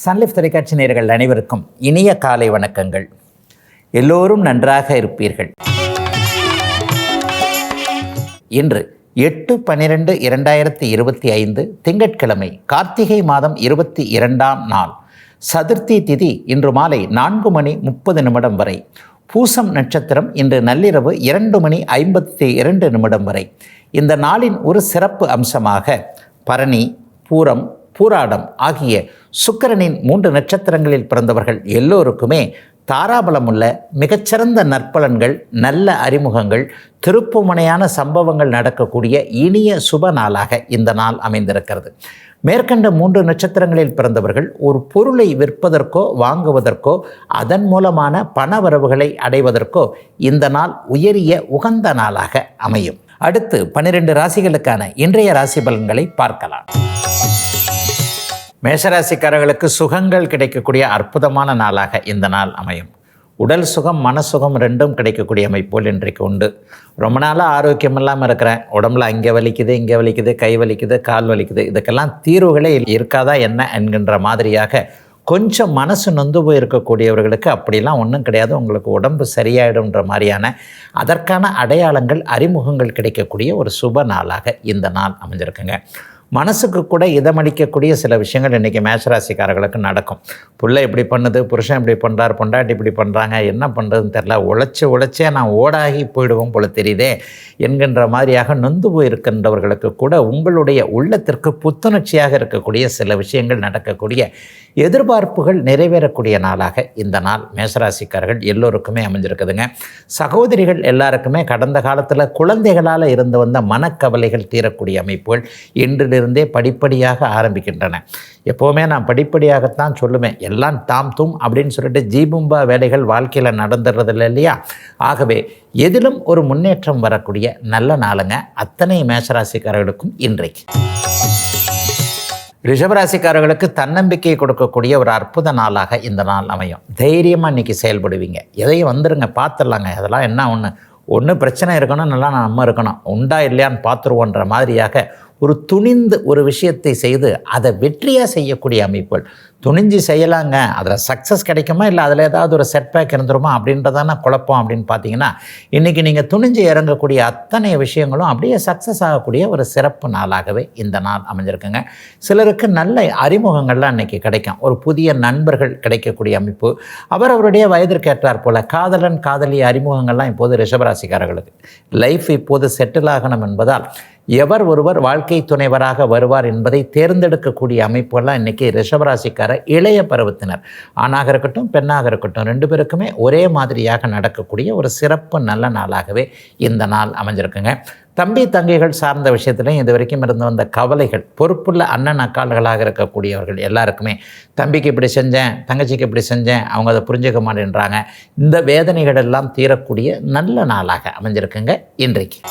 Sun Life தொலைக்காட்சி நேயர்கள் அனைவருக்கும் இனிய காலை வணக்கங்கள். எல்லோரும் நன்றாக இருப்பீர்கள். இன்று 8/12/2025 திங்கட்கிழமை, கார்த்திகை மாதம் 22ஆம் நாள், சதுர்த்தி திதி இன்று மாலை 4:30 வரை, பூசம் நட்சத்திரம் இன்று நள்ளிரவு 2:52 வரை. இந்த நாளின் ஒரு சிறப்பு அம்சமாக பரணி, பூரம், பூராடம் ஆகிய சுக்கிரனின் 3 நட்சத்திரங்களில் பிறந்தவர்கள் எல்லோருக்குமே தாராபலமுள்ள மிகச்சிறந்த நற்பலன்கள், நல்ல அறிமுகங்கள், திருப்புமுனையான சம்பவங்கள் நடக்கக்கூடிய இனிய சுப நாளாக இந்த நாள் அமைந்திருக்கிறது. மேற்கண்ட 3 நட்சத்திரங்களில் பிறந்தவர்கள் ஒரு பொருளை விற்பதற்கோ வாங்குவதற்கோ அதன் மூலமான பணவரவுகளை அடைவதற்கோ இந்த நாள் உயரிய உகந்த நாளாக அமையும். அடுத்து 12 ராசிகளுக்கான இன்றைய ராசி பலன்களை பார்க்கலாம். மேஷராசிக்காரர்களுக்கு சுகங்கள் கிடைக்கக்கூடிய அற்புதமான நாளாக இந்த நாள் அமையும். உடல் சுகம், மனசுகம் ரெண்டும் கிடைக்கக்கூடிய அமைப்போல் இன்றைக்கு உண்டு. ரொம்ப நாளாக ஆரோக்கியம் இல்லாமல் இருக்கிறேன், உடம்புல அங்கே வலிக்குது, இங்கே வலிக்குது, கை வலிக்குது, கால் வலிக்குது, இதுக்கெல்லாம் தீர்வுகளே இருக்காதா என்ன என்கின்ற மாதிரியாக கொஞ்சம் மனசு நொந்து போய் இருக்கக்கூடியவர்களுக்கு அப்படிலாம் ஒன்றும் கிடையாது, உங்களுக்கு உடம்பு சரியாயிடும்ன்ற மாதிரியான அதற்கான அடையாளங்கள், அறிமுகங்கள் கிடைக்கக்கூடிய ஒரு சுப நாளாக இந்த நாள் அமைஞ்சிருக்குங்க. மனசுக்கு கூட இதமளிக்கக்கூடிய சில விஷயங்கள் இன்றைக்கி மேஷராசிக்காரர்களுக்கு நடக்கும். பிள்ளை இப்படி பண்ணுது, புருஷன் இப்படி பண்ணுறார், பொண்டாட்டி இப்படி பண்ணுறாங்க, என்ன பண்ணுறதுன்னு தெரில, உழைச்சே நான் ஓடாகி போயிடுவோம் போல தெரியுதே என்கின்ற மாதிரியாக நொந்து போயிருக்கின்றவர்களுக்கு கூட உங்களுடைய உள்ளத்திற்கு புத்துணர்ச்சியாக இருக்கக்கூடிய சில விஷயங்கள் நடக்கக்கூடிய, எதிர்பார்ப்புகள் நிறைவேறக்கூடிய நாளாக இந்த நாள் மேஷராசிக்காரர்கள் எல்லோருக்குமே அமைஞ்சிருக்குதுங்க. சகோதரிகள் எல்லாருக்குமே கடந்த காலத்தில் குழந்தைகளால் இருந்து வந்த மனக்கவலைகள் தீரக்கூடிய அமைப்புகள் இன்றிலிருந்தே படிப்படியாக ஆரம்பிக்கின்றன. எப்போவுமே நான் படிப்படியாகத்தான் சொல்லுவேன், எல்லாம் தாம் தூம் அப்படின்னு சொல்லிட்டு ஜீபும்பா வேலைகள் வாழ்க்கையில் நடந்துடுறதில்லை இல்லையா? ஆகவே எதிலும் ஒரு முன்னேற்றம் வரக்கூடிய நல்ல நாளுங்க அத்தனை மேஷராசிக்காரர்களுக்கும் இன்றைக்கு. ரிஷபராசிக்காரர்களுக்கு தன்னம்பிக்கையை கொடுக்கக்கூடிய ஒரு அற்புத நாளாக இந்த நாள் அமையும். தைரியமாக இன்றைக்கி செயல்படுவீங்க. எதையும் வந்துருங்க, பார்த்துடலாங்க, அதெல்லாம் என்ன ஒன்று பிரச்சனை இருக்கணும், நல்லா நம்ம இருக்கணும், உண்டா இல்லையான்னு பார்த்துருவோன்ற மாதிரியாக ஒரு துணிந்து ஒரு விஷயத்தை செய்து அதை வெற்றியாக செய்யக்கூடிய அமைப்புகள். துணிஞ்சு செய்யலாங்க, அதில் சக்ஸஸ் கிடைக்குமா இல்லை அதில் ஏதாவது ஒரு செட்பேக் இருந்துருமா அப்படின்றதான குழப்பம் அப்படின்னு பார்த்தீங்கன்னா, இன்றைக்கி நீங்கள் துணிஞ்சு இறங்கக்கூடிய அத்தனை விஷயங்களும் அப்படியே சக்ஸஸ் ஆகக்கூடிய ஒரு சிறப்பு நாளாகவே இந்த நாள் அமைஞ்சிருக்குங்க. சிலருக்கு நல்ல அறிமுகங்கள்லாம் இன்றைக்கி கிடைக்கும். ஒரு புதிய நண்பர்கள் கிடைக்கக்கூடிய அமைப்பு, அவருடைய வயதிற்கு ஏற்றார் போல் காதலன் காதலி அறிமுகங்கள்லாம் இப்போது ரிஷபராசிக்காரர்களுக்கு. லைஃப் இப்போது செட்டில் ஆகணும் என்பதால் எவர் ஒருவர் வாழ்க்கை துணைவராக வருவார் என்பதை தேர்ந்தெடுக்கக்கூடிய அமைப்புகள்லாம் இன்றைக்கி ரிஷபராசிக்கார இளைய பருவத்தினர், ஆணாக இருக்கட்டும் பெண்ணாக இருக்கட்டும், 2 பேருக்குமே ஒரே மாதிரியாக நடக்கக்கூடிய ஒரு சிறப்பு நல்ல நாளாகவே இந்த நாள் அமைஞ்சிருக்குங்க. தம்பி தங்கைகள் சார்ந்த விஷயத்துலையும் இது வரைக்கும் இருந்து வந்த கவலைகள், பொறுப்புள்ள அண்ணன் அக்கால்களாக இருக்கக்கூடியவர்கள் எல்லாருக்குமே தம்பிக்கு இப்படி செஞ்சேன், தங்கச்சிக்கு இப்படி செஞ்சேன், அவங்க அதை புரிஞ்சுக்க மாட்டேன்றாங்க, இந்த வேதனைகள் எல்லாம் தீரக்கூடிய நல்ல நாளாக அமைஞ்சிருக்குங்க இன்றைக்கு.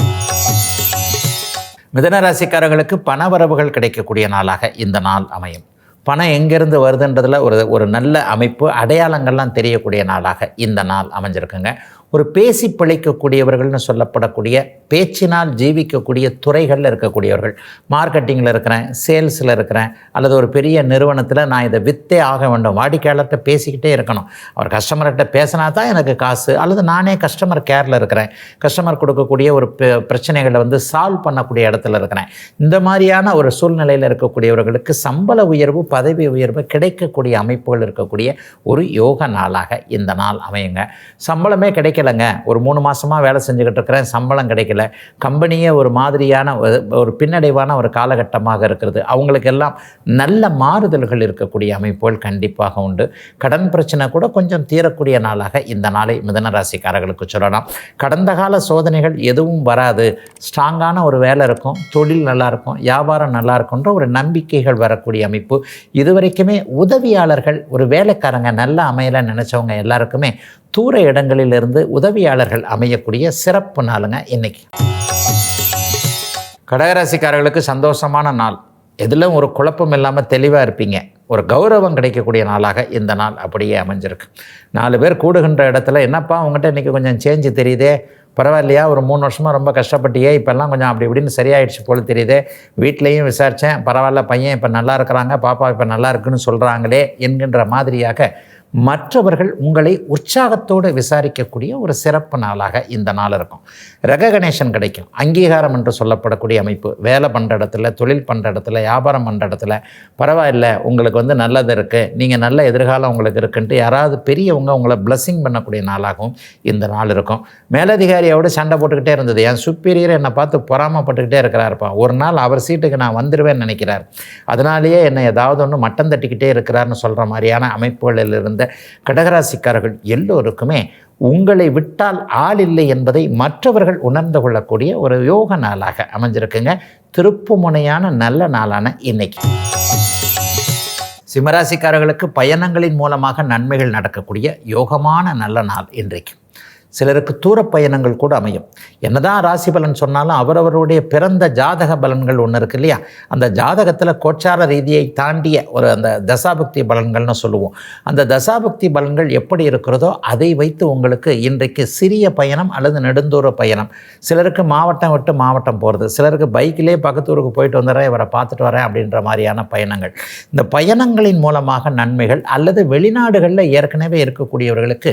மிதுனராசிக்காரர்களுக்கு பணவரவுகள் கிடைக்கக்கூடிய நாளாக இந்த நாள் அமையும். பணம் எங்கேருந்து வருதுன்றதில் ஒரு நல்ல அமைப்பு, அடையாளங்கள்லாம் தெரியக்கூடிய நாளாக இந்த நாள் அமைஞ்சிருக்குங்க. ஒரு பேசி பிழைக்கக்கூடியவர்கள்னு சொல்லப்படக்கூடிய, பேச்சினால் ஜீவிக்கக்கூடிய துறைகளில் இருக்கக்கூடியவர்கள், மார்க்கெட்டிங்கில் இருக்கிறேன், சேல்ஸில் இருக்கிறேன், அல்லது ஒரு பெரிய நிறுவனத்தில் நான் இதை விற்றே ஆக வேண்டும், வாடிக்கையாளர்கிட்ட பேசிக்கிட்டே இருக்கணும், அவர் கஸ்டமர்கிட்ட பேசினா தான் எனக்கு காசு, அல்லது நானே கஸ்டமர் கேரில் இருக்கிறேன், கஸ்டமர் கொடுக்கக்கூடிய ஒரு பிரச்சனைகளை சால்வ் பண்ணக்கூடிய இடத்துல இருக்கிறேன், இந்த மாதிரியான ஒரு சூழ்நிலையில் இருக்கக்கூடியவர்களுக்கு சம்பள உயர்வு, பதவி உயர்வு கிடைக்கக்கூடிய அமைப்புகள் இருக்கக்கூடிய ஒரு யோக நாளாக இந்த நாள் அமையுங்க. சம்பளமே கிடைக்கலைங்க, ஒரு 3 மாதமாக வேலை செஞ்சுக்கிட்டு இருக்கிறேன், சம்பளம் கிடைக்கல, கம்பெனியே ஒரு மாதிரியான ஒரு பின்னடைவான ஒரு காலகட்டமாக இருக்கிறது, அவங்களுக்கெல்லாம் நல்ல மாறுதல்கள் இருக்கக்கூடிய அமைப்புகள் கண்டிப்பாக உண்டு. கடன் பிரச்சனை கூட கொஞ்சம் தீரக்கூடிய நாளாக இந்த நாளை மிதுனராசிக்காரர்களுக்கு சொல்லலாம். கடந்த கால சோதனைகள் எதுவும் வராது, ஸ்ட்ராங்கான ஒரு வேலை இருக்கும், தொழில் நல்லாயிருக்கும், வியாபாரம் நல்லா இருக்குன்ற ஒரு நம்பிக்கைகள் வரக்கூடிய அமைப்பு. இதுவரைக்குமே உதவியாளர்கள், ஒரு வேலைக்காரங்க நல்லா அமையலை நினச்சவங்க எல்லாருக்குமே தூர இடங்களிலிருந்து உதவியாளர்கள் அமையக்கூடிய சிறப்பு நாளுங்க இன்னைக்கு. கடகராசிக்காரர்களுக்கு சந்தோஷமான நாள், எதிலும் ஒரு குழப்பம் இல்லாமல் தெளிவாக இருப்பீங்க. ஒரு கௌரவம் கிடைக்கக்கூடிய நாளாக இந்த நாள் அப்படியே அமைஞ்சிருக்கு. 4 பேர் கூடுகின்ற இடத்துல, என்னப்பா உங்கள்கிட்ட இன்றைக்கி கொஞ்சம் சேஞ்சு தெரியுதே, பரவாயில்லையா, ஒரு 3 வருஷமாக ரொம்ப கஷ்டப்பட்டியே, இப்போல்லாம் கொஞ்சம் அப்படி இப்படின்னு சரியாயிடுச்சு போல தெரியுது, வீட்லேயும் விசாரித்தேன், பரவாயில்ல பையன் இப்போ நல்லா இருக்கிறாங்க, பாப்பா இப்போ நல்லா இருக்குன்னு சொல்கிறாங்களே என்கின்ற மாதிரியாக மற்றவர்கள் உங்களை உற்சாகத்தோடு விசாரிக்கக்கூடிய ஒரு சிறப்பு நாளாக இந்த நாள் இருக்கும். ரெகக்னேஷன் கிடைக்கும், அங்கீகாரம் என்று சொல்லப்படக்கூடிய அமைப்பு. வேலை பண்ணுற இடத்துல, தொழில் பண்ணுற இடத்துல, வியாபாரம் பண்ணுற இடத்துல, பரவாயில்ல உங்களுக்கு நல்லது இருக்குது, நீங்கள் நல்ல எதிர்காலம் உங்களுக்கு இருக்குன்ட்டு யாராவது பெரியவங்க உங்களை பிளஸ்ஸிங் பண்ணக்கூடிய நாளாகவும் இந்த நாள் இருக்கும். மேலதிகாரியோடு சண்டை போட்டுக்கிட்டே இருந்தது, என் சுப்பீரியர் என்னை பார்த்து பொறாமப்பட்டுக்கிட்டே இருக்கிறாருப்பா, ஒரு நாள் அவர் சீட்டுக்கு நான் வந்துடுவேன்னு நினைக்கிறார், அதனாலேயே என்னை ஏதாவது ஒன்று மட்டம் தட்டிக்கிட்டே இருக்கிறார்னு சொல்கிற மாதிரியான அமைப்புகளில் இருந்த கடகராசிக்காரர்கள் எல்லோருக்குமே உங்களை விட்டால் ஆள் இல்லை என்பதை மற்றவர்கள் உணர்ந்து கொள்ளக்கூடிய ஒரு யோக நாளாக அமைஞ்சிருக்குங்க. திருப்புமுனையான நல்ல நாளான இன்னைக்கு சிம்மராசிக்காரர்களுக்கு பயணங்களின் மூலமாக நன்மைகள் நடக்கக்கூடிய யோகமான நல்ல நாள் இன்றைக்கு. சிலருக்கு தூர பயணங்கள் கூட அமையும். என்னதான் ராசி பலன் சொன்னாலும் அவரவருடைய பிறந்த ஜாதக பலன்கள் ஒன்று இருக்கு இல்லையா, அந்த ஜாதகத்தில் கோச்சார ரீதியை தாண்டிய ஒரு அந்த தசாபக்தி பலன்கள்னு சொல்லுவோம். அந்த தசாபக்தி பலன்கள் எப்படி இருக்கிறதோ அதை வைத்து உங்களுக்கு இன்றைக்கு சிறிய பயணம் அல்லது நெடுந்தூர பயணம், சிலருக்கு மாவட்டம் விட்டு மாவட்டம் போகிறது, சிலருக்கு பைக்கிலே பக்கத்தூருக்கு போயிட்டு வந்துடுறேன் இவரை பார்த்துட்டு வரேன் அப்படின்ற மாதிரியான பயணங்கள். இந்த பயணங்களின் மூலமாக நன்மைகள் அல்லது வெளிநாடுகளில் ஏற்கனவே இருக்கக்கூடியவர்களுக்கு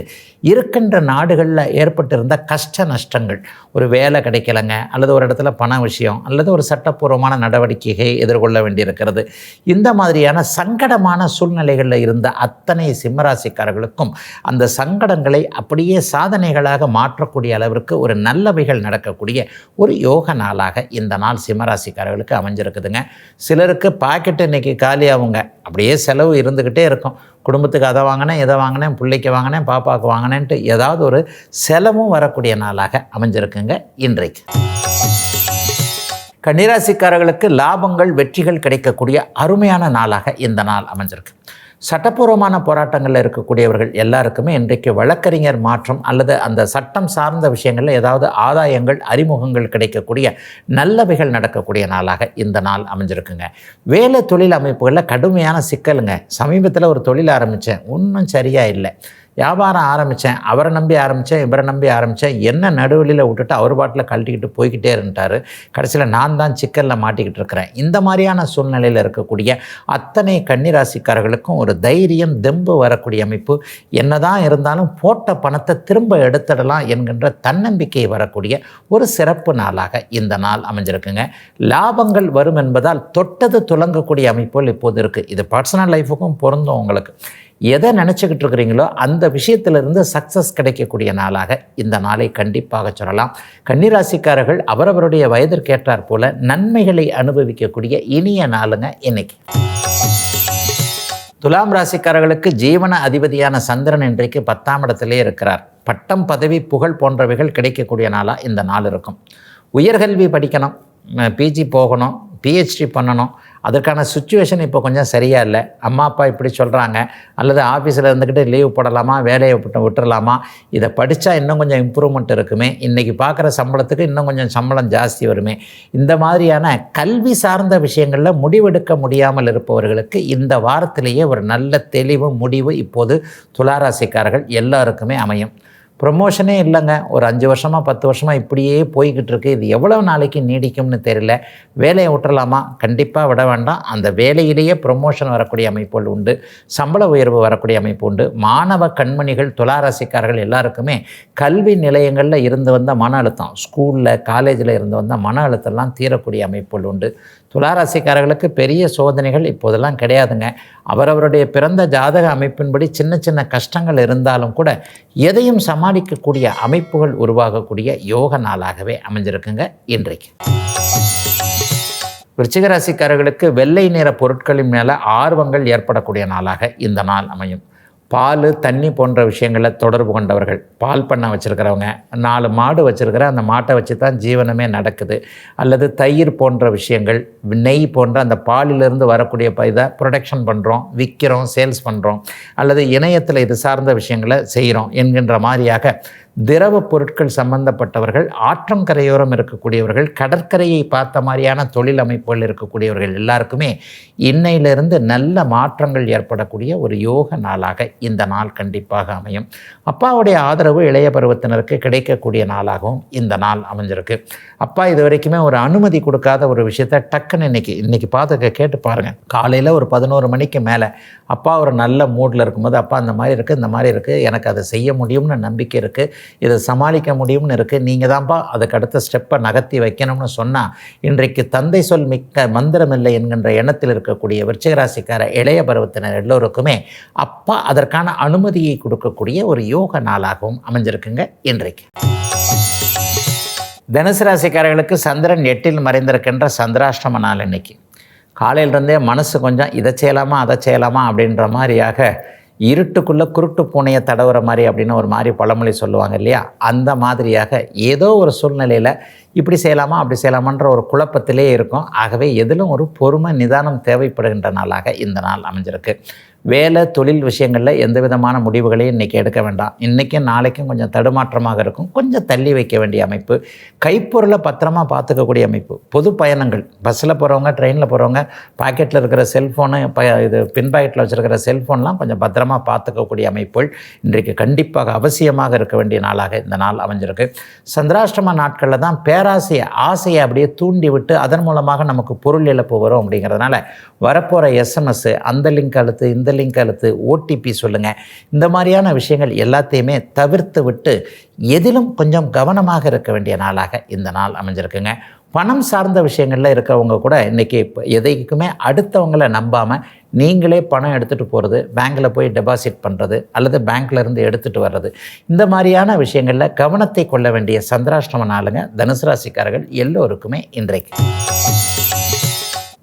இருக்கின்ற நாடுகளில் ஏற்பட்டிருந்த கஷ்ட நஷ்டங்கள், ஒரு வேலை கிடைக்கலங்க, அல்லது ஒரு இடத்துல பண விஷயம், அல்லது ஒரு சட்டப்பூர்வமான நடவடிக்கையை எதிர்கொள்ள வேண்டியிருக்கிறது, இந்த மாதிரியான சங்கடமான சூழ்நிலைகளில் இருந்த அத்தனை சிம்மராசிக்காரர்களுக்கும் அந்த சங்கடங்களை அப்படியே சாதனைகளாக மாற்றக்கூடிய அளவிற்கு ஒரு நல்லவைகள் நடக்கக்கூடிய ஒரு யோக நாளாக இந்த நாள் சிம்மராசிக்காரர்களுக்கு அமைஞ்சிருக்குதுங்க. சிலருக்கு பாக்கெட்டு இன்றைக்கி காலியாகுங்க, அப்படியே செலவு இருந்துக்கிட்டே இருக்கும். குடும்பத்துக்கு அதை வாங்கினேன், இதை வாங்கினேன், பிள்ளைக்கு வாங்கினேன், பாப்பாவுக்கு வாங்கினேன்ட்டு ஏதாவது ஒரு செலவும் வரக்கூடிய நாளாக அமைஞ்சிருக்குங்க இன்றைக்கு. கன்னிராசிக்காரர்களுக்கு லாபங்கள் வெற்றிகள் கிடைக்கக்கூடிய அருமையான நாளாக இந்த நாள் அமைஞ்சிருக்கு. சட்டப்பூர்வமான போராட்டங்களில் இருக்கக்கூடியவர்கள் எல்லாருக்குமே இன்றைக்கு வழக்கறிஞர் மாற்றம் அல்லது அந்த சட்டம் சார்ந்த விஷயங்களில் ஏதாவது ஆதாயங்கள் அறிமுகங்கள் கிடைக்கக்கூடிய நல்லவைகள் நடக்கக்கூடிய நாளாக இந்த நாள் அமைஞ்சிருக்குங்க. வேலை தொழில் அமைப்புகளில் கடுமையான சிக்கலுங்க. சமீபத்தில் ஒரு தொழில் ஆரம்பித்தேன், ஒன்றும் சரியாக இல்லை. வியாபாரம் ஆரம்பித்தேன், அவரை நம்பி ஆரம்பித்தேன், இவரை நம்பி ஆரம்பித்தேன், என்ன நடுவழியில் விட்டுட்டு அவர் பாட்டில் கழட்டிக்கிட்டு போய்கிட்டே இருந்துட்டார். கடைசியில் நான் தான் சிக்கலில் மாட்டிக்கிட்டு இருக்கிறேன். இந்த மாதிரியான சூழ்நிலையில் இருக்கக்கூடிய அத்தனை கன்னிராசிக்காரர்களுக்கும் ஒரு தைரியம் தெம்பு வரக்கூடிய அமைப்பு, என்னதான் இருந்தாலும் போட்ட பணத்தை திரும்ப எடுத்துடலாம் என்கின்ற தன்னம்பிக்கை வரக்கூடிய ஒரு சிறப்பு நாளாக இந்த நாள் அமைஞ்சிருக்குங்க. லாபங்கள் வரும் என்பதால் தொட்டது துலங்கக்கூடிய அமைப்புகள் இப்போது இருக்குது. இது பர்சனல் லைஃபுக்கும் பொருந்தும். உங்களுக்கு எதை நினச்சிக்கிட்டு இருக்கிறீங்களோ அந்த விஷயத்திலிருந்து சக்ஸஸ் கிடைக்கக்கூடிய நாளாக இந்த நாளை கண்டிப்பாக சொல்லலாம். கன்னிராசிக்காரர்கள் அவரவருடைய வயதிற்கேற்றாற் போல நன்மைகளை அனுபவிக்கக்கூடிய இனிய நாளுங்க இன்னைக்கு. துலாம் ராசிக்காரர்களுக்கு ஜீவன அதிபதியான சந்திரன் இன்றைக்கு 10ஆம் இடத்திலே இருக்கிறார். பட்டம் பதவி புகழ் போன்றவைகள் கிடைக்கக்கூடிய நாளாக இந்த நாள் இருக்கும். உயர்கல்வி படிக்கணும், பிஜி போகணும், பிஹெச்டி பண்ணணும், அதற்கான சுச்சுவேஷன் இப்போ கொஞ்சம் சரியாக இல்லை. அம்மா அப்பா இப்படி சொல்கிறாங்க, அல்லது ஆஃபீஸில் இருந்துக்கிட்டு லீவ் போடலாமா, வேலையை விட்டுறலாமா, இதை படித்தா இன்னும் கொஞ்சம் இம்ப்ரூவ்மெண்ட் இருக்குமே, இன்றைக்கி பார்க்குற சம்பளத்துக்கு இன்னும் கொஞ்சம் சம்பளம் ஜாஸ்தி வருமே, இந்த மாதிரியான கல்வி சார்ந்த விஷயங்களில் முடிவெடுக்க முடியாமல் இருப்பவர்களுக்கு இந்த வாரத்திலேயே ஒரு நல்ல தெளிவு முடிவு இப்போது துளாராசிக்காரர்கள் எல்லாருக்குமே அமையும். ப்ரொமோஷனே இல்லைங்க, ஒரு 5 வருஷமாக 10 வருஷமாக இப்படியே போய்கிட்டு இருக்கு, இது எவ்வளோ நாளைக்கு நீடிக்கும்னு தெரியல, வேலையை விட்டுறலாமா, கண்டிப்பாக விட வேண்டாம், அந்த வேலையிலேயே ப்ரொமோஷன் வரக்கூடிய அமைப்புகள் உண்டு, சம்பள உயர்வு வரக்கூடிய அமைப்பு உண்டு. மாணவ கண்மணிகள் துளாராசிக்காரர்கள் எல்லாருக்குமே கல்வி நிலையங்களில் இருந்து வந்த மன அழுத்தம், ஸ்கூலில் காலேஜில் இருந்து வந்த மன அழுத்தம்லாம் தீரக்கூடிய அமைப்புகள் உண்டு. துளாராசிக்காரர்களுக்கு பெரிய சோதனைகள் இப்போதெல்லாம் கிடையாதுங்க. அவரவருடைய பிறந்த ஜாதக அமைப்பின்படி சின்ன சின்ன கஷ்டங்கள் இருந்தாலும் கூட எதையும் சமாளிக்கக்கூடிய அமைப்புகள் உருவாகக்கூடிய யோக நாளாகவே அமைஞ்சிருக்குங்க இன்றைக்கு. விருச்சிக ராசிக்காரர்களுக்கு வெள்ளை நிற பொருட்களின் மேலே ஆர்வங்கள் ஏற்படக்கூடிய நாளாக இந்த நாள் அமையும். பால் தண்ணி போன்ற விஷயங்களில் தொடர்பு கொண்டவர்கள், பால் பண்ணை வச்சுருக்கிறவங்க, 4 மாடு வச்சுருக்கிற அந்த மாட்டை வச்சு தான் ஜீவனமே நடக்குது, அல்லது தயிர் போன்ற விஷயங்கள், நெய் போன்ற அந்த பாலிலிருந்து வரக்கூடிய இதை ப்ரொடக்ஷன் பண்ணுறோம், விற்கிறோம், சேல்ஸ் பண்ணுறோம், அல்லது இணையத்தில் இது சார்ந்த விஷயங்களை செய்கிறோம் என்கின்ற மாதிரியாக திரவ பொருட்கள் சம்பந்தப்பட்டவர்கள், ஆற்றங்கரையோரம் இருக்கக்கூடியவர்கள், கடற்கரையை பார்த்த மாதிரியான தொழில் அமைப்புகள் இருக்கக்கூடியவர்கள் எல்லாருக்குமே இன்னையிலிருந்து நல்ல மாற்றங்கள் ஏற்படக்கூடிய ஒரு யோக நாளாக இந்த நாள் கண்டிப்பாக அமையும். அப்பாவுடைய ஆதரவு இளைய பருவத்தினருக்கு கிடைக்கக்கூடிய நாளாகவும் இந்த நாள் அமைஞ்சிருக்கு. அப்பா இது வரைக்குமே ஒரு அனுமதி கொடுக்காத ஒரு விஷயத்த டக்குன்னு இன்னைக்கு பார்த்து கேட்டு பாருங்கள். காலையில் ஒரு 11 மணிக்கு மேலே அப்பா ஒரு நல்ல மூடில் இருக்கும்போது, அப்பா இந்த மாதிரி இருக்குது, இந்த மாதிரி இருக்குது, எனக்கு அதை செய்ய முடியும்னு நம்பிக்கை இருக்குது, இதை சமாளிக்க முடியும்னு இருக்குது, நீங்கள் தான்ப்பா அதுக்கு அடுத்த ஸ்டெப்பை நகர்த்தி வைக்கணும்னு சொன்னால், இன்றைக்கு தந்தை சொல் மிக்க மந்திரமில்லை என்கின்ற எண்ணத்தில் இருக்கக்கூடிய விருச்சிக ராசிக்கார இளைய பருவத்தினர் எல்லோருக்குமே அப்பா அதற்கான அனுமதியை கொடுக்கக்கூடிய ஒரு யோக நாளாகவும் அமைஞ்சிருக்குங்க இன்றைக்கு. தனுசு ராசிக்காரர்களுக்கு சந்திரன் 8இல் மறைந்திருக்கின்ற சந்திராஷ்டம நாள் இன்னைக்கு. காலையிலிருந்தே மனசு கொஞ்சம் இதை செய்யலாமா அதை செய்யலாமா அப்படின்ற மாதிரியாக இருட்டுக்குள்ளே குருட்டு பூனையை தடவுற மாதிரி அப்படின்னு ஒரு மாதிரி பழமொழி சொல்லுவாங்க இல்லையா, அந்த மாதிரியாக ஏதோ ஒரு சூழ்நிலையில் இப்படி செய்யலாமா அப்படி செய்யலாமான்ற ஒரு குழப்பத்திலே இருக்கும். ஆகவே எதிலும் ஒரு பொறுமை நிதானம் தேவைப்படுகின்ற நாளாக இந்த நாள் அமைஞ்சிருக்கு. வேலை தொழில் விஷயங்களில் எந்த விதமான முடிவுகளையும் இன்றைக்கி எடுக்க வேண்டாம். இன்றைக்கும் நாளைக்கும் கொஞ்சம் தடுமாற்றமாக இருக்கும், கொஞ்சம் தள்ளி வைக்க வேண்டிய அமைப்பு. கைப்பொருளை பத்திரமா பார்த்துக்கக்கூடிய அமைப்பு. பொது பயணங்கள், பஸ்ஸில் போகிறவங்க, ட்ரெயினில் போகிறவங்க, பாக்கெட்டில் இருக்கிற செல்ஃபோனு, இது பின் பாக்கெட்டில் வச்சுருக்கிற செல்ஃபோன்லாம் கொஞ்சம் பத்திரமா பார்த்துக்கக்கூடிய அமைப்புகள் இன்றைக்கு கண்டிப்பாக அவசியமாக இருக்க வேண்டிய நாளாக இந்த நாள் அமைஞ்சிருக்கு. சந்திராஷ்டம நாட்களில் தான் ஆசையை அப்படியே தூண்டி விட்டு அதன் மூலமாக நமக்கு பொருள் இழப்பு வரும். அப்படிங்கிறதுனால வரப்போகிற SMS, அந்த லிங்க் அழுத்து, இந்த லிங்க் அழுத்து, OTP சொல்லுங்கள், இந்த மாதிரியான விஷயங்கள் எல்லாத்தையுமே தவிர்த்து விட்டு எதிலும் கொஞ்சம் கவனமாக இருக்க வேண்டிய நாளாக இந்த நாள் அமைஞ்சிருக்குங்க. பணம் சார்ந்த விஷயங்களில் இருக்கிறவங்க கூட இன்றைக்கி எதைக்குமே அடுத்தவங்களை நம்பாமல் நீங்களே பணம் எடுத்துகிட்டு போகிறது, பேங்க்கில் போய் டெபாசிட் பண்ணுறது அல்லது பேங்க்லேருந்து எடுத்துகிட்டு வர்றது, இந்த மாதிரியான விஷயங்களில் கவனத்தை கொள்ள வேண்டிய சந்திராஷ்டம நாளுங்க தனுசு ராசிக்காரர்கள் எல்லோருக்குமே இன்றைக்கு.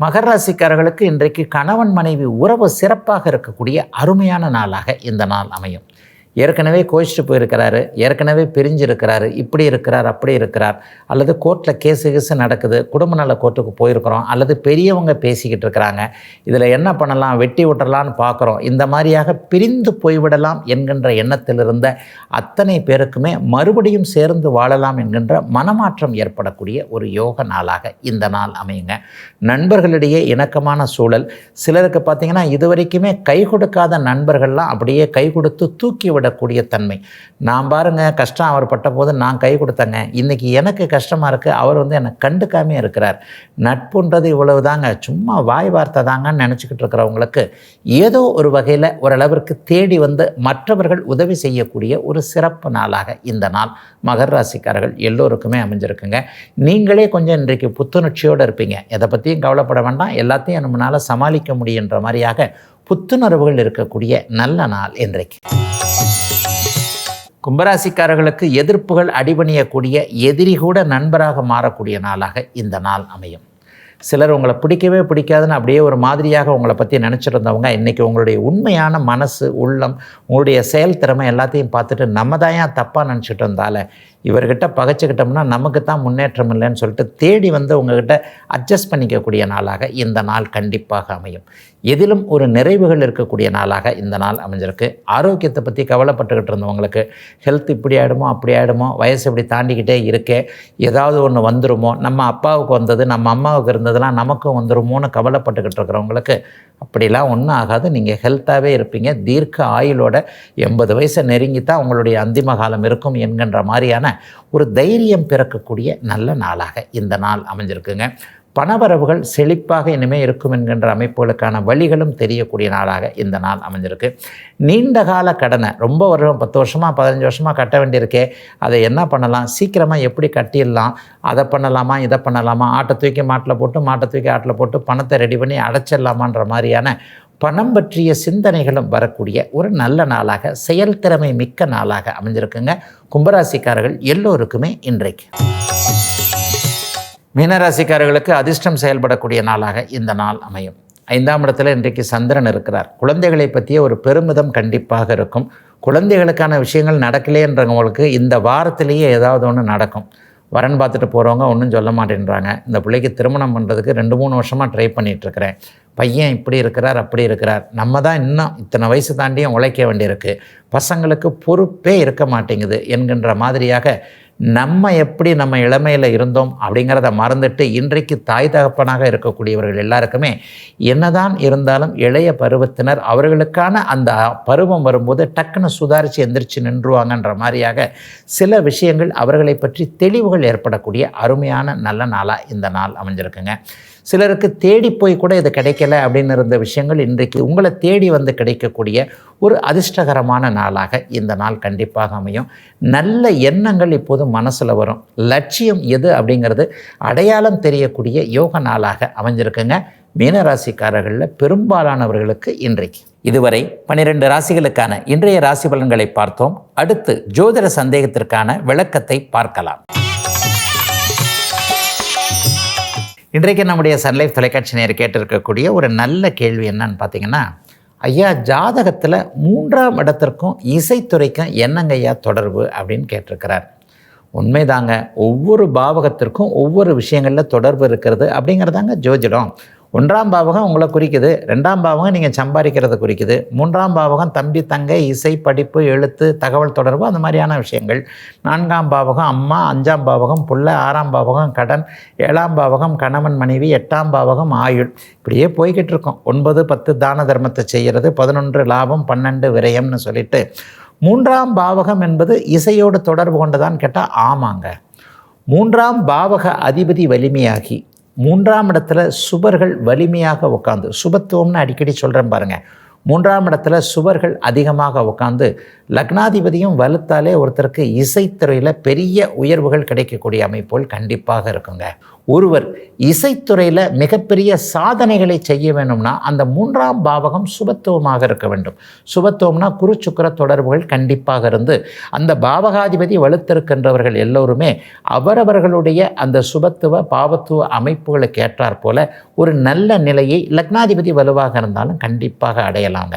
மகர ராசிக்காரர்களுக்கு இன்றைக்கு கணவன் மனைவி உறவு சிறப்பாக இருக்கக்கூடிய அருமையான நாளாக இந்த நாள் அமையும். ஏற்கனவே கோச்சிட்டு போயிருக்கிறாரு, ஏற்கனவே பிரிஞ்சிருக்கிறாரு, இப்படி இருக்கிறார் அப்படி இருக்கிறார், அல்லது கோர்ட்டில் கேஸு நடக்குது, குடும்ப நல கோர்ட்டுக்கு போயிருக்கிறோம், அல்லது பெரியவங்க பேசிக்கிட்டு இருக்கிறாங்க, இதில் என்ன பண்ணலாம், வெட்டி விட்டுறலான்னு பார்க்குறோம், இந்த மாதிரியாக பிரிந்து போய்விடலாம் என்கின்ற எண்ணத்தில் இருந்த அத்தனை பேருக்குமே மறுபடியும் சேர்ந்து வாழலாம் என்கின்ற மனமாற்றம் ஏற்படக்கூடிய ஒரு யோக நாளாக இந்த நாள் அமையுங்க. நண்பர்களிடையே இணக்கமான சூழல். சிலருக்கு பார்த்திங்கன்னா இதுவரைக்குமே கை கொடுக்காத நண்பர்கள்லாம் அப்படியே கை கொடுத்து தூக்கி விடக்கூடிய தன்மை. நான் பாருங்க கஷ்டம் அவர் பட்ட போது நான் கை கொடுத்தேங்க, இன்றைக்கி எனக்கு கஷ்டமாக இருக்குது, அவர் என்னை கண்டுக்காமே இருக்கிறார். நட்புன்றது இவ்வளவு தாங்க, சும்மா வாய் வார்த்தை தாங்கன்னு நினச்சிக்கிட்டு இருக்கிறவங்களுக்கு ஏதோ ஒரு வகையில் ஓரளவிற்கு தேடி வந்து மற்றவர்கள் உதவி செய்யக்கூடிய ஒரு சிறப்பு நாளாக இந்த நாள் மகர ராசிக்காரர்கள் எல்லோருக்குமே அமைஞ்சிருக்குங்க. நீங்களே கொஞ்சம் இன்றைக்கு புத்துணர்ச்சியோடு இருப்பீங்க, எதை பற்றியும் கவலைப்பட வேண்டாம், எல்லாத்தையும் நம்மளால் சமாளிக்க முடியுன்ற மாதிரியாக புத்துணர்வுகள் இருக்கக்கூடிய நல்ல நாள் இன்றைக்கு. கும்பராசிக்காரர்களுக்கு எதிர்ப்புகள் அடிபணியக்கூடிய, எதிரி கூட நண்பராக மாறக்கூடிய நாளாக இந்த நாள் அமையும். சிலர் உங்களை பிடிக்கவே பிடிக்காதுன்னு அப்படியே ஒரு மாதிரியாக உங்களை பற்றி நினச்சிருந்தவங்க இன்றைக்கி உங்களுடைய உண்மையான மனசு, உள்ளம், உங்களுடைய செயல் திறமை எல்லாத்தையும் பார்த்துட்டு நம்ம தான் ஏன் தப்பாக நினச்சிட்டு இருந்தால, இவர்கிட்ட பகைச்சிக்கிட்டோம்னா நமக்கு தான் முன்னேற்றம் இல்லைன்னு சொல்லிட்டு தேடி வந்து உங்கள்கிட்ட அட்ஜஸ்ட் பண்ணிக்கக்கூடிய நாளாக இந்த நாள் கண்டிப்பாக அமையும். எதிலும் ஒரு நிறைவுகள் இருக்கக்கூடிய நாளாக இந்த நாள் அமைஞ்சிருக்கு. ஆரோக்கியத்தை பற்றி கவலைப்பட்டுக்கிட்டு இருந்தவங்களுக்கு ஹெல்த் இப்படி ஆகிடுமோ அப்படி ஆகிடுமோ, வயசு இப்படி தாண்டிக்கிட்டே இருக்கே, ஏதாவது ஒன்று வந்துடுமோ, நம்ம அப்பாவுக்கு வந்தது நம்ம அம்மாவுக்கு இருந்ததெல்லாம் நமக்கும் வந்துடுமோன்னு கவலைப்பட்டுக்கிட்டு இருக்கிறவங்களுக்கு அப்படிலாம் ஒன்றும் ஆகாது. நீங்கள் ஹெல்த்தாகவே இருப்பீங்க. தீர்க்க ஆயுளோட 80 வயசை நெருங்கி தான் உங்களுடைய அந்திம காலம் இருக்கும் என்கின்ற மாதிரியான ஒரு தைரியம் பிறக்கக்கூடிய நல்ல நாளாக இந்த நாள் அமைஞ்சிருக்குங்க. பணவரவுகள் செழிப்பாக இனிமேல் இருக்கும் என்கின்ற அமைப்புகளுக்கான வழிகளும் தெரியக்கூடிய நாளாக இந்த நாள் அமைஞ்சிருக்கு. நீண்ட கால கடனை ரொம்ப வருஷம் 10 வருஷமாக 15 வருஷமாக கட்ட வேண்டியிருக்கே, அதை என்ன பண்ணலாம், சீக்கிரமாக எப்படி கட்டிடலாம், அதை பண்ணலாமா இதை பண்ணலாமா, ஆட்டை தூக்கி மாட்டில் போட்டு மாட்டை தூக்கி ஆட்டில் போட்டு பணத்தை ரெடி பண்ணி அடைச்சிடலாமான்ற மாதிரியான பணம் பற்றிய சிந்தனைகளும் வரக்கூடிய ஒரு நல்ல நாளாக, செயல்திறமை மிக்க நாளாக அமைஞ்சிருக்குங்க கும்பராசிக்காரர்கள் எல்லோருக்குமே இன்றைக்கு. மீனராசிக்காரர்களுக்கு அதிர்ஷ்டம் செயல்படக்கூடிய நாளாக இந்த நாள் அமையும். 5ஆம் இடத்துல இன்றைக்கு சந்திரன் இருக்கிறார். குழந்தைகளை பற்றிய ஒரு பெருமிதம் கண்டிப்பாக இருக்கும். குழந்தைகளுக்கான விஷயங்கள் நடக்கலைன்றவங்களுக்கு இந்த வாரத்திலேயே ஏதாவது ஒன்று நடக்கும். வரன் பார்த்துட்டு போகிறவங்க ஒன்றும் சொல்ல மாட்டேன்றாங்க. இந்த பிள்ளைக்கு திருமணம் பண்ணுறதுக்கு 2-3 வருஷமாக ட்ரை பண்ணிகிட்ருக்கிறேன். பையன் இப்படி இருக்கிறார், அப்படி இருக்கிறார். நம்ம தான் இன்னும் இத்தனை வயசு தாண்டியும் உழைக்க வேண்டியிருக்கு. பசங்களுக்கு பொறுப்பே இருக்க மாட்டேங்குது என்கின்ற மாதிரியாக நம்ம எப்படி நம்ம இளமையில் இருந்தோம் அப்படிங்கிறத மறந்துட்டு இன்றைக்கு தாய் தகப்பனாக இருக்கக்கூடியவர்கள் எல்லாருக்குமே என்னதான் இருந்தாலும் இளைய பருவத்தினர் அவர்களுக்கான அந்த பருவம் வரும்போது டக்குன்னு சுதாரித்து எந்திரிச்சு நின்றுவாங்கன்ற மாதிரியாக சில விஷயங்கள் அவர்களை பற்றி தெளிவுகள் ஏற்படக்கூடிய அருமையான நல்ல நாளாக இந்த நாள் அமைஞ்சிருக்குங்க. சிலருக்கு தேடி போய் கூட இது கிடைக்கல அப்படின்னு இருந்த விஷயங்கள் இன்றைக்கு உங்களை தேடி வந்து கிடைக்கக்கூடிய ஒரு அதிர்ஷ்டகரமான நாளாக இந்த நாள் கண்டிப்பாக அமையும். நல்ல எண்ணங்கள் இப்போது மனசில் வரும். லட்சியம் எது அப்படிங்கிறது அடையாளம் தெரியக்கூடிய யோக நாளாக அமைஞ்சிருக்குங்க மீனராசிக்காரர்களில் பெரும்பாலானவர்களுக்கு இன்றைக்கு. இதுவரை 12 ராசிகளுக்கான இன்றைய ராசி பலன்களை பார்த்தோம். அடுத்து ஜோதிட சந்தேகத்திற்கான விளக்கத்தை பார்க்கலாம். இன்றைக்கு நம்முடைய சன்லைஃப் தொலைக்காட்சி நேயர் கேட்டிருக்கக்கூடிய ஒரு நல்ல கேள்வி என்னன்னு பார்த்தீங்கன்னா, ஐயா ஜாதகத்தில் 3ஆம் இடத்திற்கும் இசைத்துறைக்கும் என்னங்க ஐயா தொடர்பு அப்படின்னு கேட்டிருக்கிறார். உண்மைதாங்க, ஒவ்வொரு பாவகத்திற்கும் ஒவ்வொரு விஷயங்களில் தொடர்பு இருக்கிறது அப்படிங்கிறதாங்க ஜோதிடம். 1ஆம் பாவகம் உங்களை குறிக்குது, 2ஆம் பாவகம் நீங்கள் சம்பாதிக்கிறத குறிக்குது, 3ஆம் பாவகம் தம்பி தங்கை இசை படிப்பு எழுத்து தகவல் தொடர்பு அந்த மாதிரியான விஷயங்கள், 4ஆம் பாவகம் அம்மா, 5ஆம் பாவகம் புள்ள, 6ஆம் பாவகம் கடன், 7ஆம் பாவகம் கணவன் மனைவி, 8ஆம் பாவகம் ஆயுள். இப்படியே போய்கிட்டு இருக்கோம். 9, 10 தான தர்மத்தை செய்கிறது, 11 லாபம், 12 விரயம்னு சொல்லிட்டு 3ஆம் பாவகம் என்பது இசையோடு தொடர்பு கொண்டதான்னு கேட்டால் ஆமாங்க. 3ஆம் பாவக அதிபதி வலிமையாகி 3ஆம் இடத்துல சுபர்கள் வலிமையாக உட்காந்து, சுபத்துவம்னு அடிக்கடி சொல்கிறேன் பாருங்கள், 3ஆம் இடத்துல சுபர்கள் அதிகமாக உட்காந்து லக்னாதிபதியும் வலுத்தாலே ஒருத்தருக்கு இசைத்துறையில் பெரிய உயர்வுகள் கிடைக்கக்கூடிய அமைப்புகள் கண்டிப்பாக இருக்குங்க. ஒருவர் இசைத்துறையில் மிகப்பெரிய சாதனைகளை செய்ய வேணும்னா அந்த 3ஆம் பாவகம் சுபத்துவமாக இருக்க வேண்டும். சுபத்துவம்னா குரு சுக்கிர தொடர்புகள் கண்டிப்பாக இருந்து அந்த பாவகாதிபதி வலுத்திருக்கின்றவர்கள் எல்லோருமே அவரவர்களுடைய அந்த சுபத்துவ பாவத்துவ அமைப்புகளுக்கு ஏற்றாற் போல ஒரு நல்ல நிலையை லக்னாதிபதி வலுவாக இருந்தாலும் கண்டிப்பாக அடையலாங்க.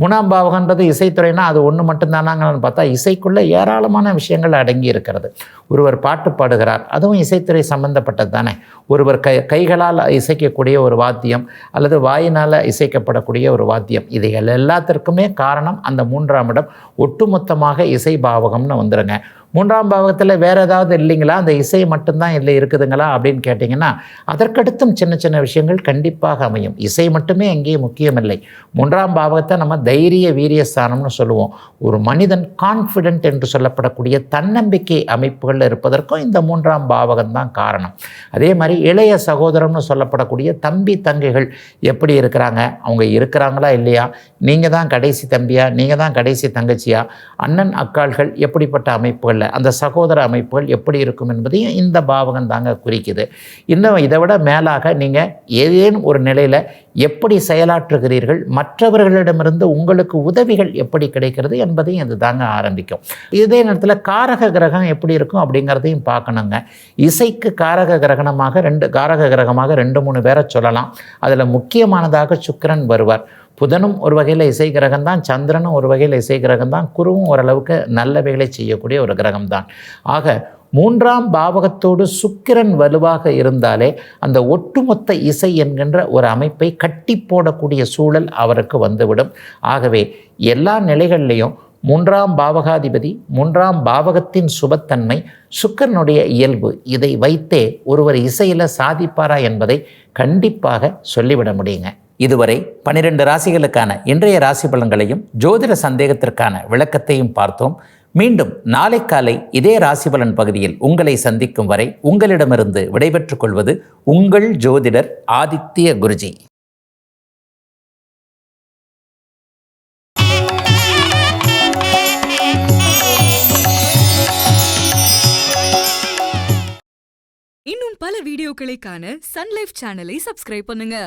3ஆம் பாவகன்றது இசைத்துறைனா அது ஒன்று மட்டும்தானாங்கன்னு பார்த்தா இசைக்குள்ளே ஏராளமான விஷயங்கள் அடங்கி இருக்கிறது. ஒருவர் பாட்டு பாடுகிறார், அதுவும் இசைத்துறை சம்பந்தப்பட்டது தானே. ஒருவர் கைகளால் இசைக்கக்கூடிய ஒரு வாத்தியம் அல்லது வாயினால் இசைக்கப்படக்கூடிய ஒரு வாத்தியம், இதைகள் எல்லாத்திற்குமே காரணம் அந்த 3ஆம் இடம். ஒட்டுமொத்தமாக இசை பாவகம்னு வந்துடுங்க. 3ஆம் பாவகத்தில் வேறு ஏதாவது இல்லைங்களா, அந்த இசை மட்டும்தான் இல்லை இருக்குதுங்களா அப்படின்னு கேட்டிங்கன்னா அதற்கடுத்தும் சின்ன சின்ன விஷயங்கள் கண்டிப்பாக அமையும். இசை மட்டுமே எங்கேயும் முக்கியமில்லை. 3ஆம் பாவகத்தை நம்ம தைரிய வீரியஸ்தானம்னு சொல்லுவோம். ஒரு மனிதன் கான்ஃபிடென்ட் என்று சொல்லப்படக்கூடிய தன்னம்பிக்கை அமைப்புகளில் இருப்பதற்கும் இந்த 3ஆம் பாவகம் தான் காரணம். அதே மாதிரி இளைய சகோதரம்னு சொல்லப்படக்கூடிய தம்பி தங்கைகள் எப்படி இருக்கிறாங்க, அவங்க இருக்கிறாங்களா இல்லையா, நீங்கள் தான் கடைசி தம்பியா, நீங்கள் தான் கடைசி தங்கச்சியா, அண்ணன் அக்காள்கள் எப்படிப்பட்ட அமைப்புகள், அந்த சகோதர அமைப்புகள் எப்படி இருக்கும் என்பதையும் இந்த பாவகம் தாங்க குறிக்குது. இன்னும் இதை விட மேலாக நீங்கள் ஏதேனும் ஒரு நிலையில் எப்படி செயலாற்றுகிறீர்கள், மற்றவர்களிடமிருந்து உங்களுக்கு உதவிகள் எப்படி கிடைக்கிறது என்பதையும் இது தாங்க ஆரம்பிக்கும். இதே நேரத்தில் காரக கிரகம் எப்படி இருக்கும் அப்படிங்கிறதையும் பார்க்கணுங்க. இசைக்கு காரக கிரகமாக 2-3 பேரை சொல்லலாம். அதில் முக்கியமானதாக சுக்கிரன் வருவார். புதனும் ஒரு வகையில் இசை கிரகம் தான், சந்திரனும் ஒரு வகையில் இசை கிரகம் தான், குருவும் ஓரளவுக்கு நல்லவைகளை செய்யக்கூடிய ஒரு கிரகம் தான். ஆக 3ஆம் பாவகத்தோடு சுக்கிரன் வலுவாக இருந்தாலே அந்த ஒட்டுமொத்த இசை என்கின்ற ஒரு அமைப்பை கட்டி போடக்கூடிய சூழல் அவருக்கு வந்துவிடும். ஆகவே எல்லா நிலைகள்லையும் 3ஆம் பாவகாதிபதி, 3ஆம் பாவகத்தின் சுபத்தன்மை, சுக்கிரனுடைய இயல்பு, இதை வைத்தே ஒருவர் இசையில் சாதிப்பாரா என்பதை கண்டிப்பாக சொல்லிவிட முடியுங்க. இதுவரை 12 ராசிகளுக்கான இன்றைய ராசி பலன்களையும் ஜோதிட சந்தேகத்திற்கான விளக்கத்தையும் பார்த்தோம். மீண்டும் நாளை காலை இதே ராசி பலன் பகுதியில் உங்களை சந்திக்கும் வரை உங்களிடமிருந்து விடைபெற்றுக் கொள்வது உங்கள் ஜோதிடர் ஆதித்ய குருஜி. இன்னும் பல வீடியோக்களை காண சன்லைஃப் சேனலை சப்ஸ்கிரைப் பண்ணுங்க.